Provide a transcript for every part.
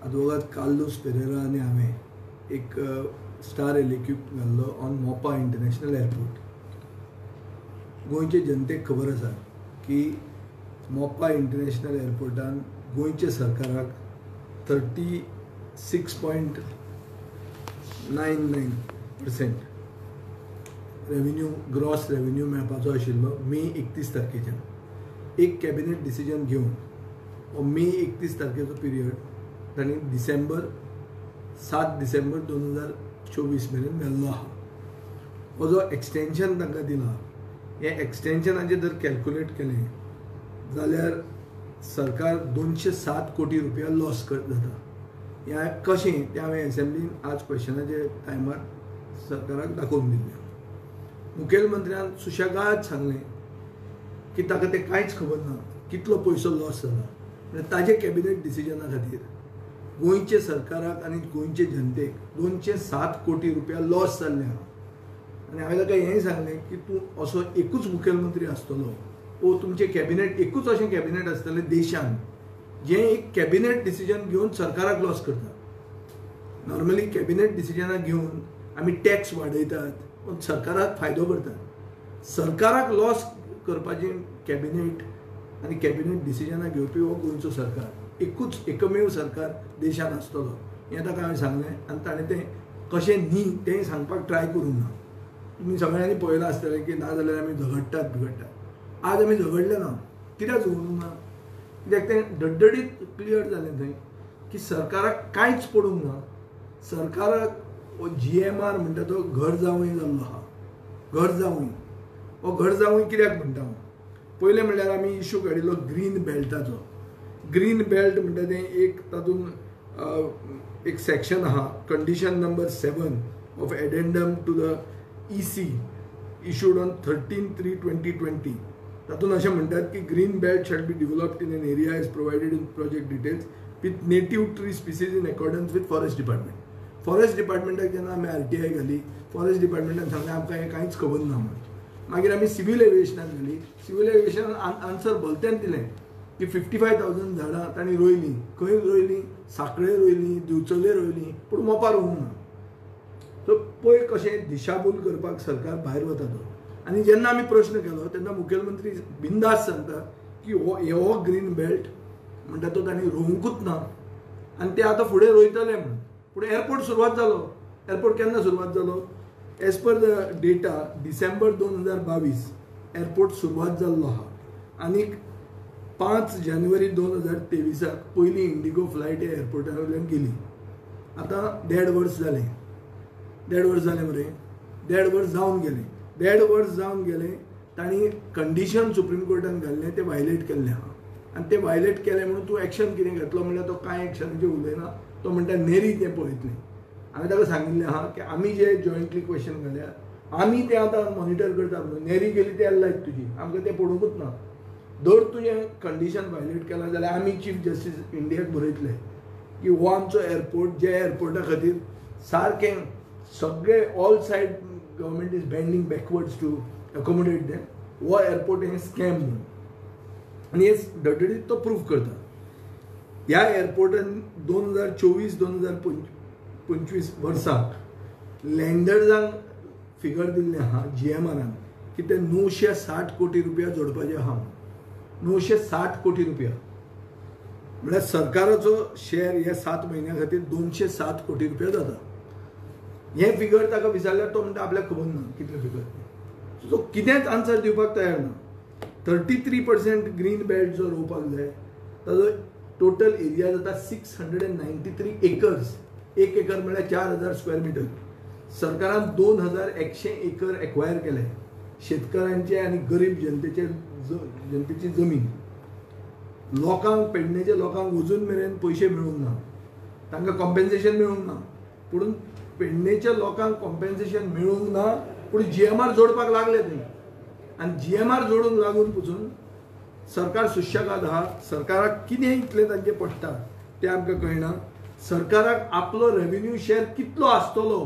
advogat Carlos Pereira आनी हांवें एक स्टार एलिक्यूप घाल्लो ऑन मोपा इंटरनॅशनल एअरपोर्ट. गोंयचे जनतेक खबर आसा की मोपा इंटरनॅशनल एअरपोर्टान गोंयच्या सरकाराक 36.99% रेव्हेन्यू ग्रॉस रेव्हेन्यू मेळपाचो आशिल्लो मे 31 तारखेच्यान. एक कॅबिनेट डिसिजन घेवन हो मे 31 तारखेचो पिरियड तांणी 7 डिसेंबर 2024 मेरेन मेळ्ळो आहा. हो जो एक्सटेंशन तांकां दिला, हे एक्सटेंशनाचे जर कॅल्क्युलेट केलें जाल्यार सरकार 207 कोटी रुपया लॉस जाता. ह्या कशें तें हांवें असेंब्लीन आज क्वेश्चनाच्या टायमार सरकाराक दाखोवन दिल्लें. मुखेलमंत्र्यान सुशेगाद सांगलें की ताका तें कांयच खबर ना कितलो पयसो लॉस जाला. ताजे कॅबिनेट डिसिजना खातीर गोंयचे सरकाराक आनी गोंयचे जनतेक 207 कोटी रुपया लॉस जाल्ले आहा. आनी हांवें ताका हेंय सांगलें की तूं असो एकूच मुखेलमंत्री आसतलो वो तुमचें कॅबिनेट एकूच अशें कॅबिनेट आसतलें देशान जें एक कॅबिनेट डिसिजन घेवन सरकाराक लॉस करता. नॉर्मली कॅबिनेट डिसिजनां घेवन आमी टॅक्स वाडयतात पूण सरकाराक फायदो करतात. सरकाराक लॉस करपाचें कॅबिनेट आनी कॅबिनेट डिसिजनां घेवपी हो गोंयचो सरकार, एकमेव सरकार देशान आसतलो हें ताका हांवें सांगलें. आनी ताणें तें कशें न्ही तें सांगपाक ट्राय करूंक ना. तुमी सगळ्यांनी पळयलां आसतलें की ना जाल्यार आमी झगडटात बिगडटात. आज आमी झगडले ना. कित्याक झगडूंक ना? कित्याक तें डडडीत क्लियर जालें थंय की सरकाराक कांयच पडूंक ना. सरकाराक GMR म्हणटा तो घर जावंय जाल्लो आहा. घर जावंय हो घर जावंय कित्याक म्हणटा हांव? पयलें म्हणल्यार आमी इश्यू काडिल्लो ग्रीन बेल्टाचो. ग्रीन बेल्ट म्हणटा तें एक तातूंत एक सेक्शन आहा, condition number 7 of addendum to the EC issued on 13/3/2020. तातूंत अशें म्हणटात की green belt shall be developed in an area as provided in project details with native tree species in accordance with forest department. Forest डिपार्टमेंटाक जेन्ना आमी RTI घाली, forest डिपार्टमेंटान सांगलें आमकां हें कांयच खबर ना म्हणून. मागीर आमी सिव्हील एविएशनाक घाली. सिव्हील एविएशनान आन्सर भलतेंच दिलें की 55,000 झाडां तांणी रोयलीं. खंय रोयलीं? सांखळे रोयलीं, दिवचले रोयलीं, पूण मोपा रोवंक ना. सो पळय कशें दिशाभूल करपाक सरकार भायर वता तो. आनी जेन्ना आमी प्रश्न केलो तेन्ना मुखेलमंत्री बिंदास सांगता की हो ग्रीन बेल्ट म्हणटा तो तांणी रोवंकूच ना आनी ते आतां फुडें रोयतले म्हणून. पूण एअरपोर्ट सुरवात जालो. एअरपोर्ट केन्ना सुरवात जालो? As per the data December 2022 airport सुरवात जाल्लो आहा. आनीक 5 जानेवारी 2023 पयली इंडिगो फ्लायट ह्या एअरपोर्टार वयल्यान गेली. आतां 1.5 वर्स जालें. 1.5 वर्स जालें मरे. 1.5 वर्स जावन गेलें. 1.5 वर्स जावन गेलें. तांणी कंडिशन सुप्रीम कोर्टान घाल्लें तें वायलेट केल्लें आहा. आनी तें वायलेट केलें म्हणून तूं एक्शन कितें घेतलो म्हणल्यार तो कांय एक्शनाचेर उलयना. तो म्हणटा नेरी तें पळयतलें. हांवें ताका सांगिल्लें आहा की आमी जे जॉयंटली क्वेश्चन घाल्या आमी तें आतां मॉनिटर करता म्हणून. नेरी गेली तें लायक तुजी, आमकां तें पडूंकूच ना. जर तुजें कंडिशन वायलेट केलां जाल्यार आमी चीफ जस्टीस इंडियाक बरयतले की हो आमचो एअरपोर्ट जे एअरपोर्टा खातीर सारकें सगळे all side government is bending backwards to accommodate them. हो एअरपोर्ट हें स्कॅम म्हणून. आनी हे डडडीत तो प्रूफ करता. ह्या एअरपोर्टान 2024-2025 वर्साक लँडर्सांक फिगर दिल्लें आहा GMRन की ते 960 कोटी रुपया जोडपाचे आहा. 960 कोटी रुपया म्हळ्यार सरकाराचो शेअर ह्या 7 म्हयन्या खातीर 207 कोटी रुपया जाता. हें फिगर ताका विचारल्यार तो म्हणटा आपल्याक खबर ना कितले फिगर. सो कितेंच आन्सर दिवपाक तयार ना. 33% ग्रीन बेल्ट जो रोवपाक जाय ताजो टोटल एरिया जाता 693 एकर्स. 1 एकर म्हळ्यार 4,000 स्क्वेअर मिटर. सरकारान 2,100 एकर एक्वायर केले. शेतकारांचे आनी गरीब जनतेची जमीन. लोकांक पेडणेच्या लोकांक अजून मेरेन पयशे मेळूंक ना. तांकां कॉम्पेन्सेशन मेळूंक ना. पूण पेडणेच्या लोकांक कॉम्पेन्सेशन मेळूंक ना पूण GMR जोडपाक लागले थंय. आनी GMR जोडूंक लागून पसून सरकार सुशेगाद आहा. सरकाराक कितें इतलें तांचें पडटा तें आमकां कळना. सरकाराक आपलो रेव्हेन्यू शेअर कितलो आसतलो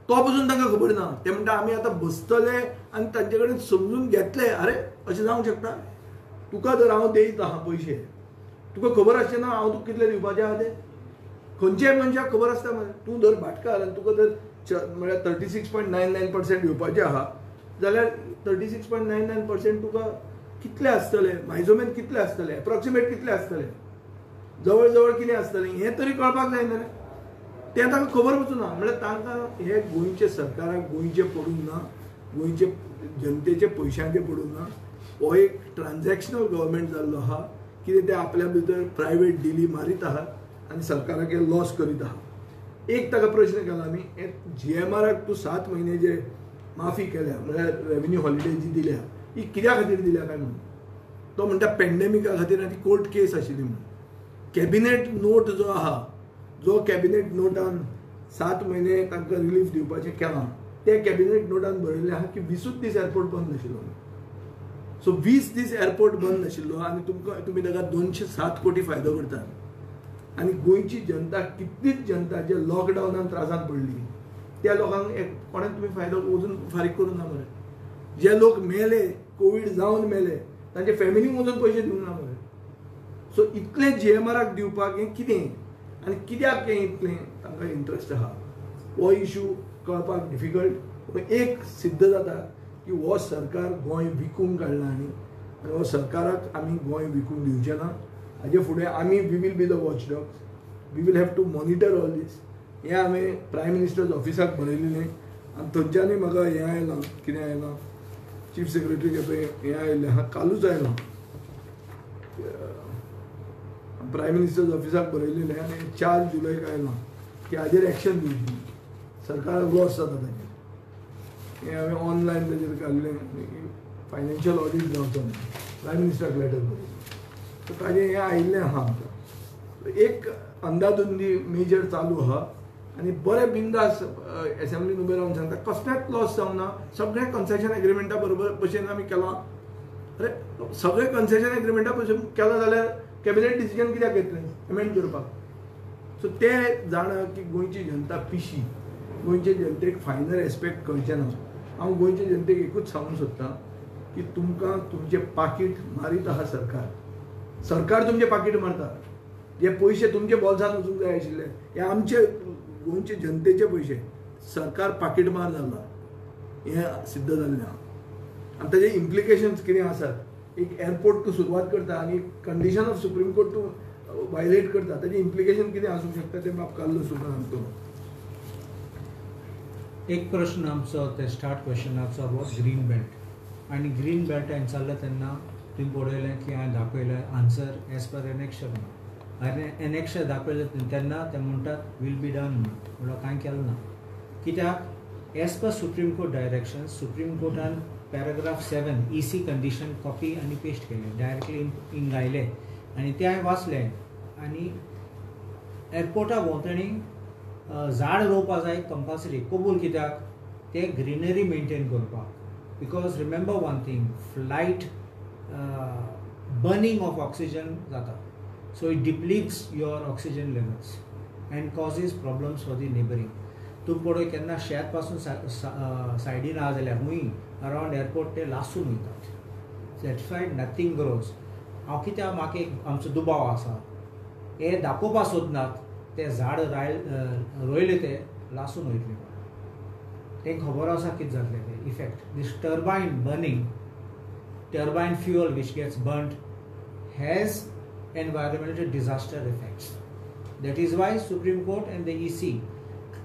तो पसून तांकां खबर ना. ते म्हणटा आमी आतां बसतले आनी तांचे कडेन समजून घेतले. अरे अशें जावंक शकता? तुका जर हांव देयत आहा पयशे, तुका खबर आसचें ना हांव तुका कितले दिवपाचें आहा ते? खंयच्याय मनशाक खबर आसता मरे, तूं जर भाटकार आनी तुका जर म्हळ्यार 36.99% येवपाचें आहा जाल्यार 36.99% तुका कितले आसतले, मायजोमेन कितले आसतले, एप्रॉक्सिमेट कितले आसतले, जवळ जवळ कितें आसतलें हें तरी कळपाक जाय न्हय. तें तांकां खबर वचूना. म्हळ्यार तांकां हे गोंयचे सरकाराक गोंयचे पडूंक ना, गोंयचे जनतेचे पयशांचे पडूंक ना. हो एक ट्रान्झॅक्शनल गव्हर्मेंट जाल्लो आहा. कितें ते आपल्या भितर प्रायवेट डिली मारीत आहात आनी सरकाराक हे लॉस करीत आहात. एक ताका प्रश्न केला आमी, GMRक तूं 7 म्हयने जे माफी केल्या म्हळ्यार रेव्हेन्यू हॉलिडे जी दिल्या ही कित्या खातीर दिल्या काय म्हणून. तो म्हणटा पॅन्डेमिका खातीर आनी ती कोर्ट केस आशिल्ली म्हणून. कॅबिनेट नोट जो आहा, जो कॅबिनेट नोटान 7 म्हयने तांकां रिलीफ दिवपाचें केलां, त्या कॅबिनेट नोटान बरयल्लें आहा की 20 दीस एअरपोर्ट बंद नाशिल्लो. सो 20 दीस एअरपोर्ट बंद नाशिल्लो आनी तुमी ताका 207 कोटी फायदो करतात. आनी गोंयची जनता, कितलीच जनता जे लॉकडावनान त्रासांत पडली त्या लोकांक कोणें तुमी फायदो वचून फारीक करूं ना मरे. जे लोक मेले, कोवीड जावन मेले, तांचे फॅमिलीक वचून पयशे दिवंक ना मरे. सो इतलें GMRक दिवपाक हें कितें आनी कित्याक हें इतलें तांकां इंट्रस्ट आहा हो इशू कळपाक डिफिकल्ट. पूण एक सिद्ध जाता की हो सरकार गोंय विकूंक काडला आनी हो सरकाराक आमी गोंय विकूंक दिवचें ना. हाजे फुडें आमी we will be the watchdogs, we will have to monitor all this. हें हांवें प्रायम मिनिस्टर्स ऑफिसाक बरयलेलें आनी थंयच्यानूय म्हाका हें आयलां, कितें आयलां, चीफ सेक्रेटरी केपें हें आयिल्लें आहा, कालूच आयलां, प्रायम मिनिस्टर्स ऑफिसाक बरयलेलें आनी 4 जुलैक आयलां की हाजेर एक्शन दिवची, सरकाराक लॉस जाता ताजेर. हें हांवें ऑनलायन ताजेर काडलें, फायनान्शियल ऑडीट जावचो न्ही, प्रायम मिनिस्टराक लेटर बरयलें. सो ताजें हें आयिल्लें आहा आमकां. एक अंदाधुंदी मेजर चालू आहा आनी बरें बिंदास एसेंब्लीन उबें रावन सांगता कसलेंच लॉस जावना, सगळें कन्सेशन एग्रिमेंटा बरोबर भशेन आमी केलां. अरे सगळें कन्सेशन एग्रिमेंटा भशेन केलां जाल्यार कॅबिनेट डिसिजन कित्याक घेतलें एमेंड करपाक. सो ते जाणा की गोंयची जनता पिशी, गोंयचे जनतेक फायनल एस्पेक्ट कळचें ना. हांव गोंयचे जनतेक एकूच सांगूंक सोदतां की तुमकां तुमचें पाकीट मारीत आहा सरकार. सरकार तुमचें पाकीट मारता. जे पयशे तुमचे बोल्सांत वचूंक जाय आशिल्ले हे आमचे गोंयचे जनतेचे पयशे, सरकार पाकीट मार जाला हें सिद्ध जाल्लें आहा. आनी ताजे इम्प्लिकेशन्स कितें आसात. एक एअरपोर्ट तूं सुरवात करता आनी कंडिशन ऑफ सुप्रीम कोर्ट तूं वायलेट करता, ताजें इम्प्लिकेशन कितें आसूंक शकता तें बाब काल्लो सुद्दां सांगतो. एक प्रश्न आमचो ते स्टार्ट क्वेश्चनाचो अबाउट ग्रीन बेल्ट. आनी ग्रीन बेल्टान चल्लें तेन्ना तुवें पळयलें की हांवें दाखयलें आन्सर एज पर एनेक्शर म्हणून. हांवें एनेक्शर दाखयलें तेन्ना ते म्हणटात वील बी डन म्हणून कांय केलें ना. कित्याक as per supreme court direction, supreme कोर्टान पॅराग्राफ 7 EC कंडिशन कॉपी आनी पेस्ट केले, डायरेक्टली इन घायले आनी ते हांवें वाचलें. आनी एअरपोर्टा भोंवतणी झाड रोवपा जाय कंपल्सरी, कबूल. कित्याक ते ग्रीनरी मेंटेन करपाक. Because remember one thing, flight burning of oxygen जाता. So it depletes your oxygen levels and causes problems for the neighbouring. तूं पळय केन्ना शेत पासून सायडीन आहा जाल्यार खूंय अरावंड एअरपोर्ट ते लासून वयतात. Satisfied nothing grows. हांव कित्याक म्हाका एक आमचो दुबाव आसा, हे दाखोवपाक सोदनात ते झाड रोयले ते लासून वयतले. तांकां खबर आसा कितें जातलें तें effect. This turbine burning, turbine fuel which gets burned has environmental disaster effects. That is why Supreme Court and the EC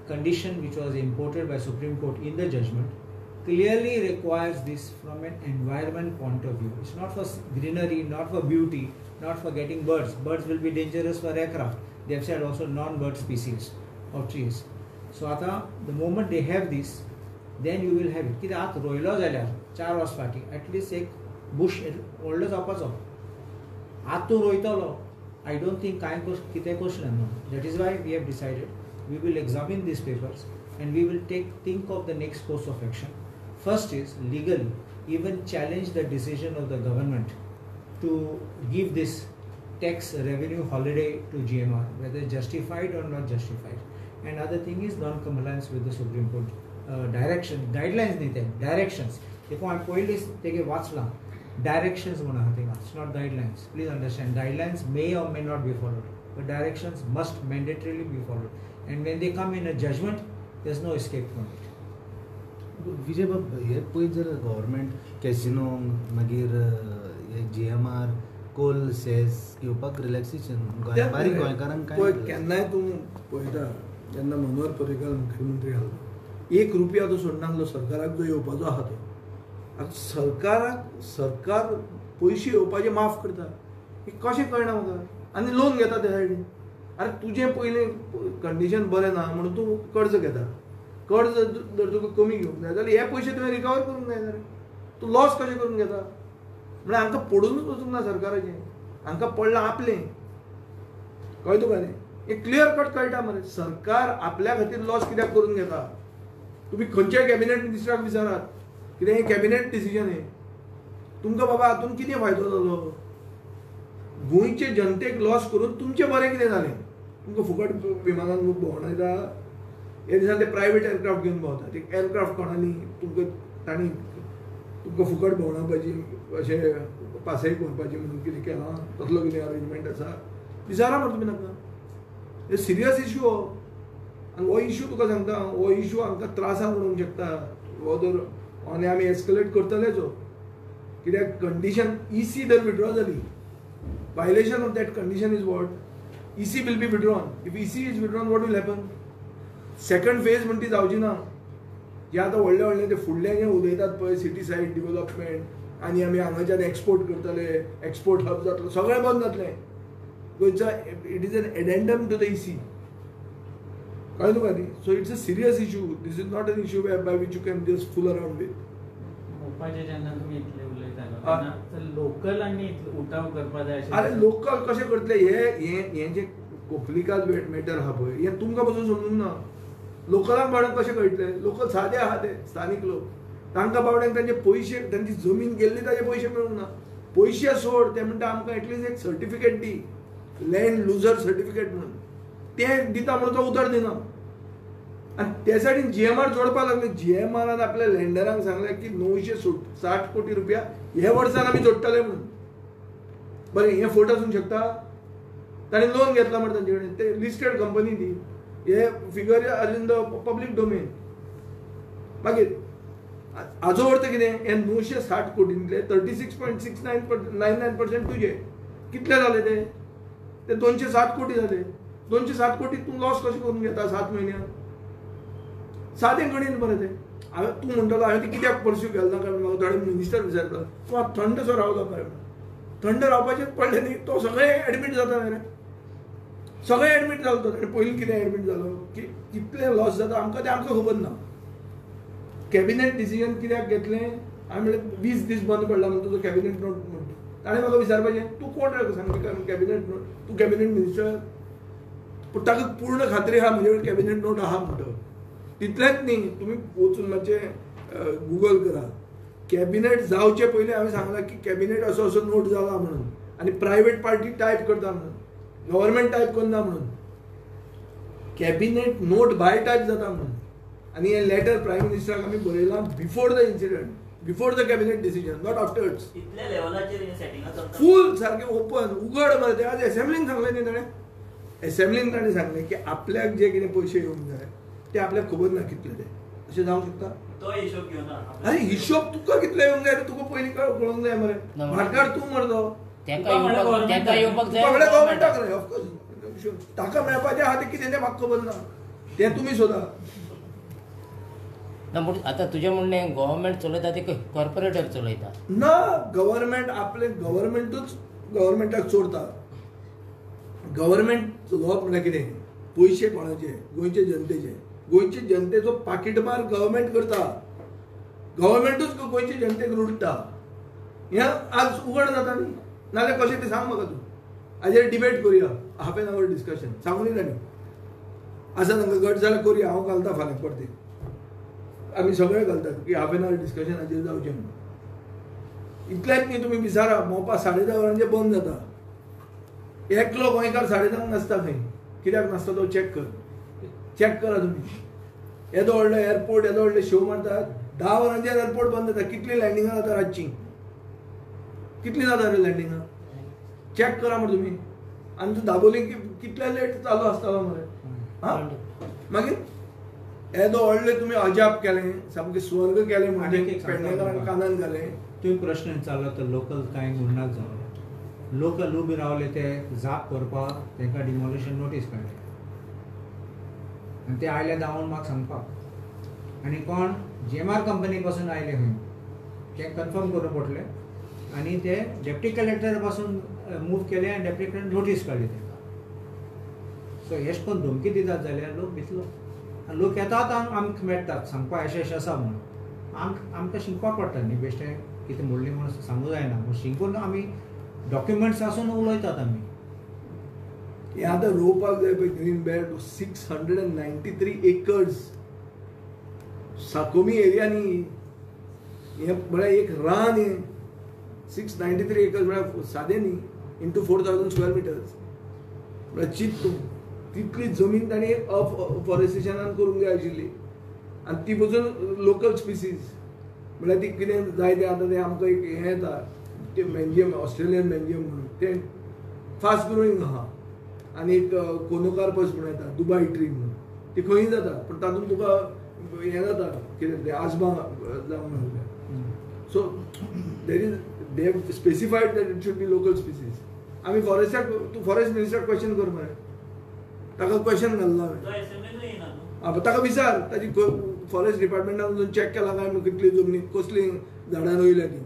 condition which was imported by Supreme Court in the judgment clearly requires this from an environment point of view. It's not for greenery, not for beauty, not for getting birds. Birds will be dangerous for aircraft. They have said also non-bird species of trees. So आता the moment they have this, then you will have it. कित्याक आतां रोयलो जाल्यार 4 वर्स फाटीं at least एक Bush व्हडलो जावपाचो. आतां तूं रोयतलो, I don't think कांय कितें करचें ना. That is why we have decided we will examine these papers and we will think of the next course of action. First is legally even challenge the decision of the government to give this tax revenue holiday to GMR, whether justified or not justified. And other thing is non-compliance with the Supreme Court direction, guidelines नहीं थे, directions. देखो हम पहले तेगे वाचला directions म्हणून आहा थिंगा. It's not guidelines. Please understand, guidelines may or may not be followed. the directions must mandatorily be followed. And when they come in a judgment, there's no escape from it. विजय बाब, हे पळय जर government casino मागीर GMR Coal cess घेवपाक relaxation बारीक गोंयकारांक पळय केन्नाय तूं पळयता जेन्ना मनोहर पर्रीकर मुख्यमंत्री आसलो 1 रुपया तो सोडनासलो सरकाराक जो येवपाचो आहा तो. आतां सरकार पयशे येवपाचे माफ करता हे कशें कळना म्हाका. आनी लोन घेता त्या सायडीन. अरे तुजें पयलें कंडिशन बरें ना म्हणून तूं कर्ज घेता. कर्ज जर तुका कमी घेवंक जाय जाल्यार हे पयशे तुवें रिकवर करूंक जाय. जाल्यार तूं लॉस कशें करून घेता. म्हळ्यार हांकां पडूनच वचूंक ना सरकाराचें. हांकां पडलां आपलें. कळ्ळें तुका न्ही. एक क्लियर कट कळटा मरे. सरकार आपल्या खातीर लॉस कित्याक करून घेता. तुमी खंयच्याय कॅबिनेट मिनिस्टराक विचारात कितें हें कॅबिनेट डिसिजन हें. तुमकां बाबा हातून कितें फायदो जालो. गोंयचे जनतेक लॉस करून तुमचें बरें कितें जालें. तुमकां फुकट विमानान भोंवडायता. हे दिसान ते प्रायवेट एअरक्राफ्ट घेवन भोंवता. ते एअरक्राफ्ट कोणाली तांणी तुमकां फुकट भोंवडावपाची अशें पासय करपाची म्हणून कितें केलां. तसलो कितें अरेंजमेंट आसा विचारा मरे तुमी नाका. हे सिरियस इश्यू हो. आनी हो इश्यू तुका सांगता हो इश्यू हांकां त्रासान उडोवंक शकता. हो जर आनी आमी एस्केलेट करतलेच. कित्याक कंडिशन EC जर विड्रॉ जाली violation of that condition is what? EC will be withdrawn. If EC is withdrawn, what will happen? Second phase म्हणटी जावची ना. जे आतां व्हडले व्हडले ते फुडले जे उलयतात पळय सिटी सायड डेव्हलपमेंट आनी आमी हांगाच्यान एक्सपोर्ट करतले एक्सपोर्ट हब जातलो सगळें बंद जातलें. गोंयचो it is an addendum to the EC. कळ्ळें तुका न्ही. So it's a serious issue. This is not an issue by which you can just fool around with. मोपाचे जेन्ना तुमी इतले उलयता तेन्ना लोकल आनी उठाव करपा जाय. अरे लोकल कशें करतले. हे जे कोंकणीकाच मॅटर आहा पळय हें तुमकां पासून समजूंक ना. लोकलांक बावड्यांक कशें कळटलें. लोकल सादे आहा ते स्थानीक लोक. तांकां बावड्यांक तांचे पयशे तांची जमीन गेल्ली ताजे पयशे मेळूंक ना. पयशे सोड ते म्हणटा आमकां एटलिस्ट एक सर्टिफिकेट दी. लँड लुजर सर्टिफिकेट म्हणून तें दिता म्हणून तो उतर दिना. आनी त्या सायडीन GMR जोडपाक लागले. GMRन आपल्या लँडरांक सांगलें की 960 कोटी रुपया हे वर्सान आमी जोडटले म्हणून. बरें हे फोट आसूंक शकता. ताणें लोन घेतला म्हणटा तांचे कडेन. ते लिस्टेड कंपनी ती. हे figure are in the public domain. मागीर हाजो अर्थ कितें. हे 960 कोटींतले 36.69% तुजे. कितले जाले ते 207 कोटी जाले. 207 कोटी तूं लॉस कशें करून घेता 7 म्हयन्यांत. सादें गणीत बरें तें. तूं म्हणटलो हांवें ती कित्याक परस्यू केलें ना कारण म्हाका थोडे मिनिस्टर विचारता तूं आतां थंड सो रावलो मरे. थंड रावपाचेंच पडलें न्ही. तो सगळे एडमीट जाता मरे. सगळे एडमीट जालो तो. आनी पयलीं कितें एडमीट जालो की कितले लॉस जाता आमकां खबर ना. कॅबिनेट डिसिजन कित्याक घेतलें. हांवें म्हणलें 20 दीस बंद पडला म्हणून तुजो कॅबिनेट नोट म्हणटा. ताणें म्हाका विचारपाचें तूं कोण रे सांग कॅबिनेट नोट. तूं कॅबिनेट मिनिस्टर. पूण ताका पूर्ण खात्री आहा म्हजे कडेन कॅबिनेट नोट आहा म्हणटा. तितलेंच न्ही. तुमी वचून मातशें गुगल करा. कॅबिनेट जावचे पयलीं हांवें सांगलां की कॅबिनेट असो असो नोट जाला म्हणून. आनी प्रायवेट पार्टी टायप करता म्हणून. गव्हर्मेंट टायप करना म्हणून. कॅबिनेट नोट भायर टायप जाता म्हणून. आनी हें लेटर प्रायम मिनिस्टराक आमी बरयलां before the incident. Before the cabinet decision not afters. इतल्या लेवलाचेर सेटिंग फूल सारकें ओपन उघड मरे. ते आज एसेंब्लीन सांगलें न्ही ताणें. एसेंब्लीन ताणें सांगलें की आपल्याक जे कितें पयशे येवंक जाय ते आपल्याक खबर ना कितले ते. अशें जावंक शकता. तो हिशोब घेवना. अरे हिशोब तुका कितले येवंक जाय तुका पयलीं कळोवंक जाय मरे. भाटकार तूं मरतो. ताका येवपाक जाय गव्हर्मेंटाक रे ऑफकोर्स. ताका मेळपाचें आहा तें कितें तें म्हाका खबर ना. तें तुमी सोदा. आतां तुजें म्हणणें गव्हर्मेंट चलयता ते कॉर्पोरेटर चलयता ना. गव्हर्मेंट आपले गव्हर्मेंटूच गव्हर्मेंटाक चोरता. गव्हर्मेंट चलोवप म्हणल्यार कितें. पयशे कोणाचे गोंयचे जनतेचे. गोंयचे जनतेचो पाकीटमार गव्हर्मेंट करता. गव्हर्मेंटूच गोंयचे जनतेक लुटता. हें आज उघड जाता न्ही. नाल्यार कशें तें सांग म्हाका तूं. हाजेर डिबेट करुया. हाफ एन आवर डिस्कशन सांगून ताणी आसा तांकां गट जाल्यार करुया. हांव घालता फाल्यां परते. आमी सगळे घालतात की हाफ एन आवर डिस्कशन हाजेर जावचें म्हणून. इतलेंच न्ही. तुमी विचारा मोपा 10:30 वरांचेर बंद जाता. एकलो गोंयकार 10:30 नासता खंय. कित्याक नासता तो चॅक कर. चॅक करा तुमी. येदो व्हडलो एअरपोर्ट येदो व्हडले शो मारतात. 10 वरांचेर एअरपोर्ट बंद जाता. कितली लँडिंगां जाता रातची. कितली जाता रे लँडिंगां. चॅक करा मरे तुमी. आनी तूं दाबोलीं कितले लेट चालू आसतालो मरे हां मागीर येदो व्हडलें तुमी अजाप केलें सामकें स्वर्ग केलें म्हणजे आनीक एक सांगता पेडणेकरांक कानान घालें तुम्ही प्रश्न विचारलो तर लोकल कांय उरनाक जालो लोकल उबे रावले ते जाप करपाक तांकां डिमोलिशन नोटीस काडली आनी ते आयले धांवून म्हाका सांगपाक आनी कोण जेमार कंपनी पासून आयले खंय ते कन्फर्म करचें पडलें आनी ते डेप्टी कलेक्टर पासून मूव केले आनी डेप्टी कलेक्टर नोटीस काडली तांकां सो हेश कोन्न धमकी दितात जाल्यार लोक भितलो आनी लोक येतात आमकां मेळटात सांगपाक अशें अशें आसा म्हणून आमकां शिकपाक पडटा न्ही बेश्टें कितें म्हणलें म्हणून सांगूं जायना पूण शिकून आमी डॉक्युमेंट्स आसून उलयतात आमी हे आतां रोवपाक जाय पळय ग्रीन बेल्ट 693 एकर्स साकोमी एरियांनी हे म्हळ्यार एक रान हे 693 एकर्स म्हळ्यार सादें न्ही इंटू 4000 स्क्वेअर मिटर्स म्हळ्यार चिंत तूं तितली जमीन ताणें अफॉरेस्टेशनान करूंक जाय आशिल्ली आनी ती पसून लोकल स्पिसीज म्हळ्यार ती कितें जाय तें आतां तें आमकां एक हें येता ते मँजियम ऑस्ट्रेलियन मँजियम म्हणून तें फास्ट ग्रोईंग आहा आनी एक कोनोकार्पस म्हणून येता दुबाय ट्री म्हणून ती खंयी जाता पूण तातूंत तुका हें जाता कितें तें आजमा जावंक मेळटा so there is they have specified that it should be local species आमी फॉरेस्टाक तूं फॉरेस्ट मिनिस्टराक क्वेश्चन कर मरे ताका क्वेश्चन घाल्लो हांवें ताका विचार ताजी फॉरेस्ट डिपार्टमेंटान वचून चॅक केला काय कितली जमनी कसली झाडां रोयल्या ती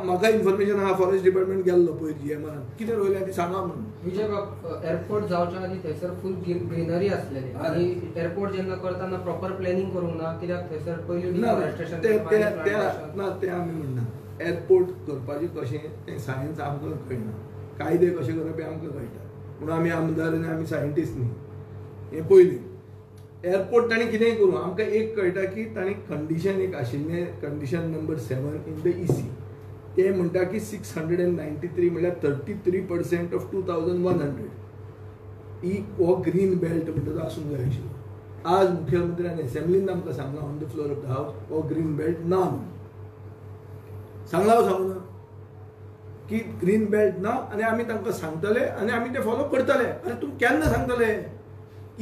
म्हाका इन्फॉर्मेशन आहा फॉरेस्ट डिपार्टमेंट गेल्लो पयर GMR कितें रोयल्या ती सांगा म्हणून विजय बाब एअरपोर्ट जावच्या आधी थंयसर फुल ग्रीनरी आसलेली आनी एअरपोर्ट जेन्ना करतना प्रॉपर प्लॅनिंग करूंक ना कित्याक थंयसर पयलीं डिफॉरेस्टेशन ना ते आमी म्हणना एअरपोर्ट करपाचें कशें तें सायन्स आमकां कळना कायदे कशें करप हें आमकां कळटा म्हणून आमी आमदार आनी आमी सायंटिस्ट न्ही हें पयलीं एअरपोर्ट ताणें कितेंय करूं आमकां एक कळटा की ताणें कंडिशन एक आशिल्लें condition number 7 in the EC ते म्हणटा की 693 म्हणल्यार 33% ऑफ 2100 हो ग्रीन बेल्ट म्हणटा तो आसूंक जाय आशिल्लो आज मुख्यमंत्र्यान असेंब्लीन आमकां सांगला on the floor of the हावस हो ग्रीन बेल्ट ना म्हणून सांगला सांगू ना की ग्रीन बेल्ट ना आनी आमी तांकां सांगतले आनी आमी ते फॉलो करतले आनी तुमी केन्ना सांगतले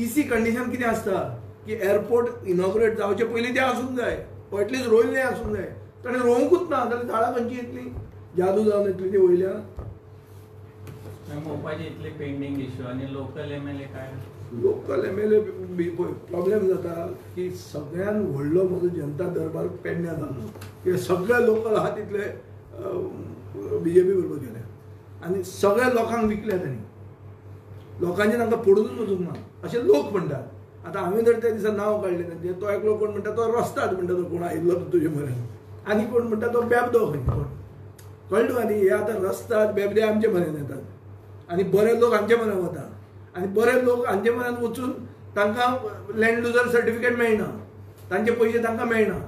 EC कंडिशन कितें आसता की एअरपोर्ट इनॉग्रेट जावचे पयलीं तें आसूंक जाय एटलीस्ट रोयल्लें आसूंक जाय ताणें रोवंकूच ना जाल्यार झाडां खंयची येतली जादू जावन येतली ती वयल्या मोपाचे इतले पेंडिंग इश्यू आनी लोकल MLA काय लोकल MLA प्रॉब्लेम जाता की सगळ्यान व्हडलो म्हजो जनता दरबार पेडण्या जालो की सगळे लोकल आहा तितले BJP बरोबर गेले आनी सगळ्या लोकांक विकले तांणी लोकांचे तांकां पडूनच वचूंक ना अशें लोक म्हणटात आतां हांवें जर त्या दिसा नांव काडलें तांचें तो एकलो कोण म्हणटा तो रस्ताद म्हणटा तो कोण आयिल्लो तुजे म्हऱ्यान आनी कोण म्हणटा तो बेबदो खंय कोण कळ्ळें तुका न्ही हे आतां रस्ताद बेबदे आमचे म्हऱ्यान येतात आनी बरे लोक हांचे म्हऱ्यान वता आनी बरे लोक हांचे म्हऱ्यान वचून तांकां लँड लुजर सर्टिफिकेट मेळना तांचे पयशे तांकां मेळना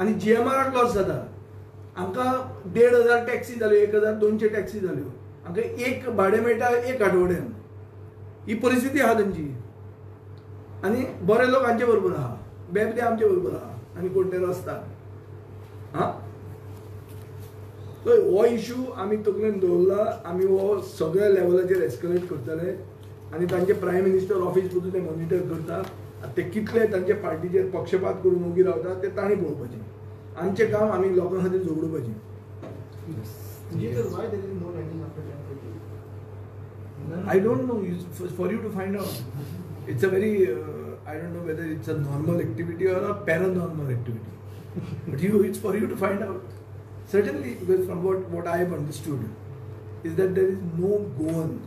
आनी GMRाक लॉस जाता आमकां 1500 टॅक्सी जाल्यो 1200 टॅक्सी जाल्यो आमकां एक भाडें मेळटा एक आठवड्यान ही परिस्थिती आहा तांची आनी बरे लोक हांचे बरोबर आहा बेबदे आमचे बरोबर आहा आनी कोण ते रस्ता हां सो हो इश्यू आमी तकलेन दवरला आमी हो सगळ्या लेवलाचेर एस्केलेट करतले आनी तांचे प्रायम मिनिस्टर ऑफिस पसून ते मॉनिटर करता ते कितले तांचे पार्टीचेर पक्षपात करून उबी रावता ते तांणी पळोवपाचें आमचें काम आमी लोकां खातीर झगडोवपाचें I don't know. It's for you to find out. It's a very, I don't know whether it's a normal activity or a paranormal activity. But it's for you to find out. Certainly, because from what I have understood, is that there is no Goan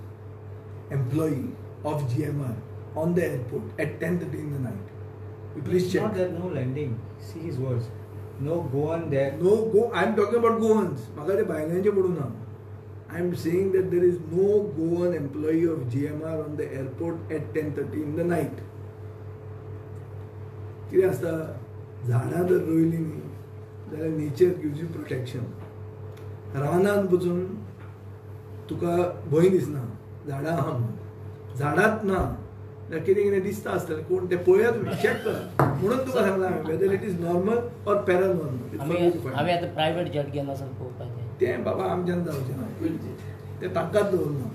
employee of GMR on the airport at 10:30 in the night. You please check. Not that no landing. See his words. No Goan there. No Go. I'm talking about Goans. म्हाका ते भायल्यांचे पडूं ना. I'm saying that there is no Goan employee of GMR on the airport at 10:30 in the night. कितें आसता झाडां जर रोयलीं न्ही जाल्यार नेचर गिव्स यू प्रोटेक्शन रानांत वचून तुका भंय दिसना झाडां आहा म्हणून झाडांच ना जाल्यार कितें कितें दिसता आसतलें कोण तें पळयात चॅक करा म्हणून तुका सांगलां हांवें whether it is normal or paranormal हांवें आतां प्रायवेट जेट घेवन वचून पळोवपाचें तें बाबा आमच्यान जावचें ना तें ताकाच दवरना